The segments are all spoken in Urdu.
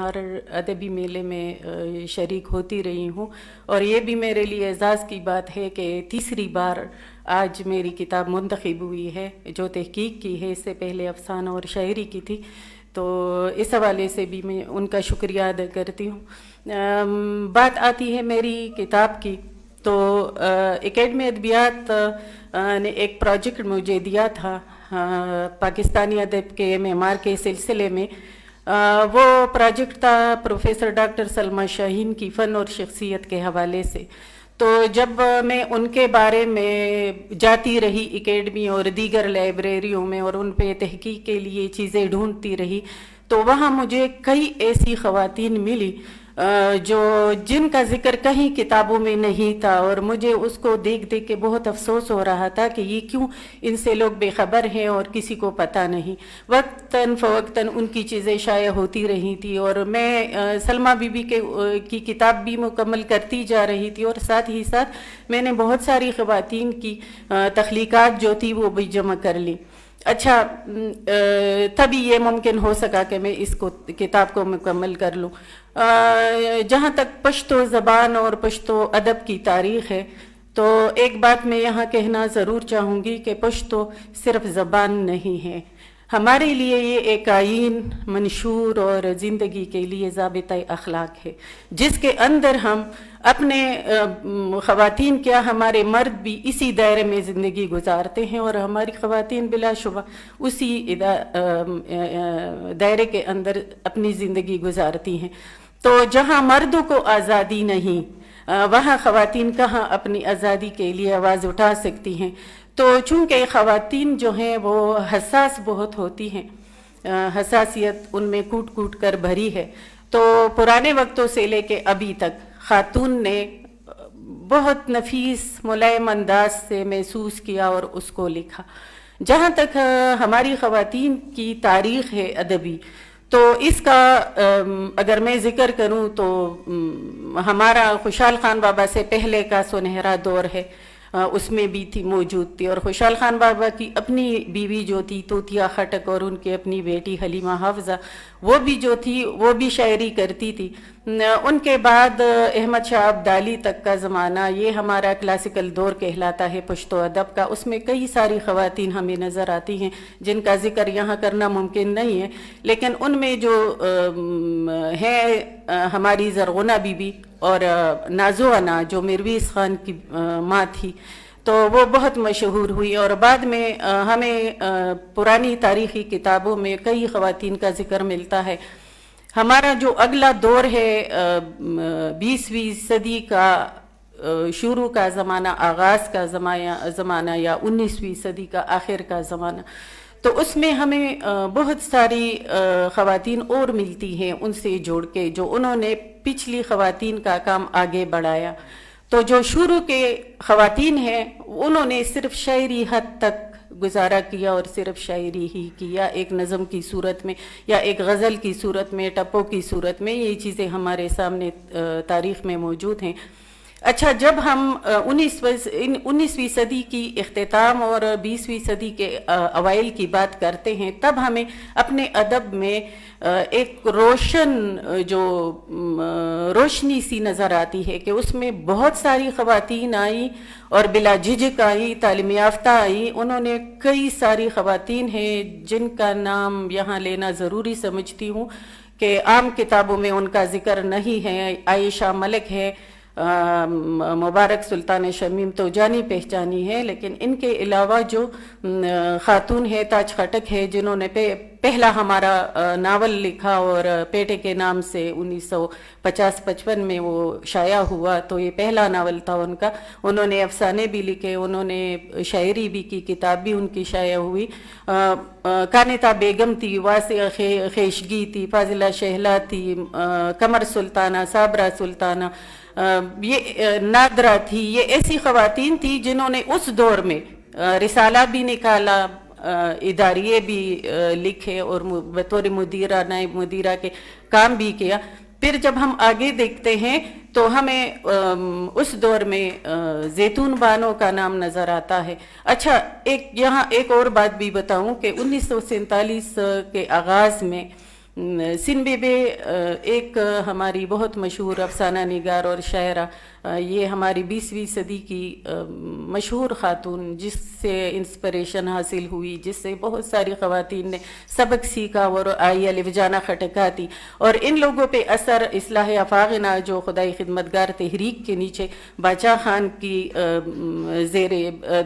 ہر ادبی میلے میں شریک ہوتی رہی ہوں، اور یہ بھی میرے لیے اعزاز کی بات ہے کہ تیسری بار آج میری کتاب منتخب ہوئی ہے جو تحقیق کی ہے، اس سے پہلے افسانہ اور شاعری کی تھی، تو اس حوالے سے بھی میں ان کا شکریہ ادا کرتی ہوں۔ بات آتی ہے میری کتاب کی، تو اکیڈمی ادبیات نے ایک پروجیکٹ مجھے دیا تھا پاکستانی ادب کے معمار کے سلسلے میں۔ وہ پروجیکٹ تھا پروفیسر ڈاکٹر سلمیٰ شاہین کی فن اور شخصیت کے حوالے سے۔ تو جب میں ان کے بارے میں جاتی رہی اکیڈمی اور دیگر لائبریریوں میں اور ان پہ تحقیق کے لیے چیزیں ڈھونڈتی رہی، تو وہاں مجھے کئی ایسی خواتین ملی جن کا ذکر کہیں کتابوں میں نہیں تھا، اور مجھے اس کو دیکھ دیکھ کے بہت افسوس ہو رہا تھا کہ یہ کیوں ان سے لوگ بے خبر ہیں اور کسی کو پتہ نہیں۔ وقتاً فوقتاً ان کی چیزیں شائع ہوتی رہی تھی، اور میں سلمیٰ بی بی کی کتاب بھی مکمل کرتی جا رہی تھی، اور ساتھ ہی ساتھ میں نے بہت ساری خواتین کی تخلیقات جو تھی وہ بھی جمع کر لی۔ اچھا، تبھی یہ ممکن ہو سکا کہ میں اس کتاب کو مکمل کر لوں۔ جہاں تک پشتو زبان اور پشتو ادب کی تاریخ ہے، تو ایک بات میں یہاں کہنا ضرور چاہوں گی کہ پشتو صرف زبان نہیں ہے، ہمارے لیے یہ ایک آئین، منشور اور زندگی کے لیے ضابطۂ اخلاق ہے، جس کے اندر ہم اپنے خواتین کیا ہمارے مرد بھی اسی دائرے میں زندگی گزارتے ہیں، اور ہماری خواتین بلا شبہ اسی دائرے کے اندر اپنی زندگی گزارتی ہیں۔ تو جہاں مردوں کو آزادی نہیں، وہاں خواتین کہاں اپنی آزادی کے لیے آواز اٹھا سکتی ہیں۔ تو چونکہ خواتین جو ہیں وہ حساس بہت ہوتی ہیں، حساسیت ان میں کوٹ کوٹ کر بھری ہے، تو پرانے وقتوں سے لے کے ابھی تک خاتون نے بہت نفیس ملائم انداز سے محسوس کیا اور اس کو لکھا۔ جہاں تک ہماری خواتین کی تاریخ ہے ادبی، تو اس کا اگر میں ذکر کروں تو ہمارا خوشحال خان بابا سے پہلے کا سنہرا دور ہے، اس میں بھی موجود تھی، اور خوشحال خان بابا کی اپنی بیوی جو تھی توتیا خٹک، اور ان کی اپنی بیٹی حلیمہ حافظہ، وہ بھی جو تھی وہ بھی شاعری کرتی تھی۔ ان کے بعد احمد شاہ ابدالی تک کا زمانہ، یہ ہمارا کلاسیکل دور کہلاتا ہے پشتو ادب کا۔ اس میں کئی ساری خواتین ہمیں نظر آتی ہیں جن کا ذکر یہاں کرنا ممکن نہیں ہے، لیکن ان میں جو ہے ہماری زرغنہ بی بی اور نازو انا جو مرویس خان کی ماں تھی، تو وہ بہت مشہور ہوئی، اور بعد میں ہمیں پرانی تاریخی کتابوں میں کئی خواتین کا ذکر ملتا ہے۔ ہمارا جو اگلا دور ہے 20ویں صدی کا شروع کا زمانہ، آغاز کا زمانہ، یا 19ویں صدی کا آخر کا زمانہ، تو اس میں ہمیں بہت ساری خواتین اور ملتی ہیں ان سے جوڑ کے، جو انہوں نے پچھلی خواتین کا کام آگے بڑھایا۔ تو جو شروع کے خواتین ہیں انہوں نے صرف شاعری حد تک گزارا کیا، اور صرف شاعری ہی کیا، ایک نظم کی صورت میں یا ایک غزل کی صورت میں، ٹپوں کی صورت میں، یہ چیزیں ہمارے سامنے تاریخ میں موجود ہیں۔ اچھا، جب ہم 19ویں صدی کی اختتام اور 20ویں صدی کے اوائل کی بات کرتے ہیں، تب ہمیں اپنے ادب میں ایک روشنی سی نظر آتی ہے کہ اس میں بہت ساری خواتین آئیں اور بلا جھجک آئیں، تعلیم یافتہ آئیں۔ انہوں نے کئی ساری خواتین ہیں جن کا نام یہاں لینا ضروری سمجھتی ہوں کہ عام کتابوں میں ان کا ذکر نہیں ہے۔ عائشہ ملک ہے، مبارک سلطان شمیم تو جانی پہچانی ہے، لیکن ان کے علاوہ جو خاتون ہے، تاج خٹک ہے، جنہوں نے پہلا ہمارا ناول لکھا اور پیٹے کے نام سے 1950-55 میں وہ شائع ہوا، تو یہ پہلا ناول تھا ان کا۔ انہوں نے افسانے بھی لکھے، انہوں نے شاعری بھی کی، کتاب بھی ان کی شائع ہوئی۔ کانتا بیگم تھی، واسع خیشگی تھی، فاضلہ شہلا تھی، قمر سلطانہ، صابرہ سلطانہ، یہ نادرہ تھی۔ یہ ایسی خواتین تھی جنہوں نے اس دور میں رسالہ بھی نکالا، اداریے بھی لکھے، اور بطور مدیرہ، نائب مدیرہ کے کام بھی کیا۔ پھر جب ہم آگے دیکھتے ہیں تو ہمیں اس دور میں زیتون بانو کا نام نظر آتا ہے۔ اچھا، یہاں ایک اور بات بھی بتاؤں کہ 1947 کے آغاز میں سن بی بی ایک ہماری بہت مشہور افسانہ نگار اور شاعرہ، یہ ہماری 20ویں صدی کی مشہور خاتون، جس سے انسپریشن حاصل ہوئی، جس سے بہت ساری خواتین نے سبق سیکھا اور آئی الف جانا کھٹکاتی، اور ان لوگوں پہ اثر اصلاح افاغنہ جو خدائی خدمتگار تحریک کے نیچے باچا خان کی زیر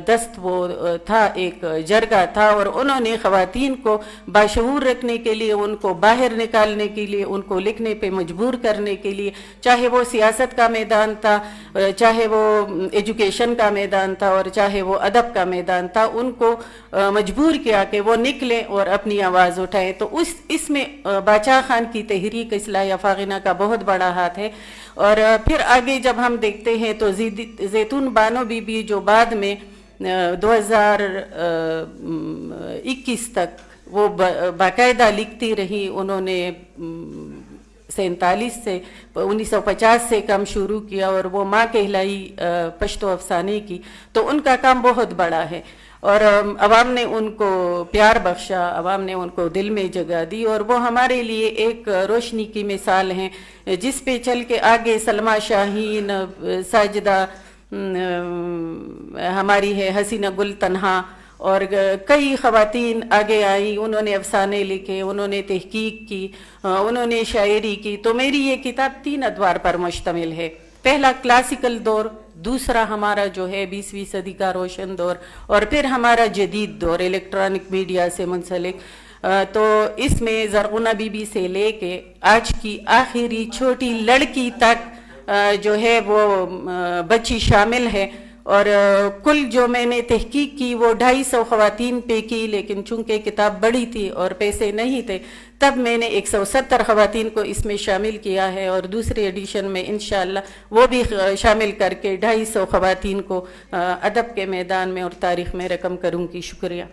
دست وہ تھا، ایک جرگہ تھا، اور انہوں نے خواتین کو باشعور رکھنے کے لیے، ان کو باہر نکالنے کے لیے، ان کو لکھنے پہ مجبور کرنے کے لیے، چاہے وہ سیاست کا میدان تھا، چاہے وہ ایجوکیشن کا میدان تھا، اور چاہے وہ ادب کا میدان تھا، ان کو مجبور کیا کہ وہ نکلیں اور اپنی آواز اٹھائیں۔ تو اس میں باچا خان کی تحریک اصلاح افاغنہ کا بہت بڑا ہاتھ ہے۔ اور پھر آگے جب ہم دیکھتے ہیں تو زیتون بانو بی بی جو بعد میں 2021 تک وہ باقاعدہ لکھتی رہی، انہوں نے 1950 سے کم شروع کیا، اور وہ ماں کہلائی پشتو افسانے کی، تو ان کا کام بہت بڑا ہے، اور عوام نے ان کو پیار بخشا، عوام نے ان کو دل میں جگہ دی، اور وہ ہمارے لیے ایک روشنی کی مثال ہیں، جس پہ چل کے آگے سلمیٰ شاہین، ساجدہ ہماری ہے، حسینہ گل تنہا، اور کئی خواتین آگے آئیں، انہوں نے افسانے لکھے، انہوں نے تحقیق کی، انہوں نے شاعری کی۔ تو میری یہ کتاب 3 ادوار پر مشتمل ہے۔ پہلا کلاسیکل دور، دوسرا ہمارا جو ہے 20ویں صدی کا روشن دور، اور پھر ہمارا جدید دور الیکٹرانک میڈیا سے منسلک۔ تو اس میں زرغونہ بی بی سے لے کے آج کی آخری چھوٹی لڑکی تک جو ہے وہ بچی شامل ہے، اور کل جو میں نے تحقیق کی وہ 250 خواتین پہ کی، لیکن چونکہ کتاب بڑی تھی اور پیسے نہیں تھے، تب میں نے 170 خواتین کو اس میں شامل کیا ہے، اور دوسری ایڈیشن میں انشاءاللہ وہ بھی شامل کر کے 250 خواتین کو ادب کے میدان میں اور تاریخ میں رقم کروں گی۔ شکریہ۔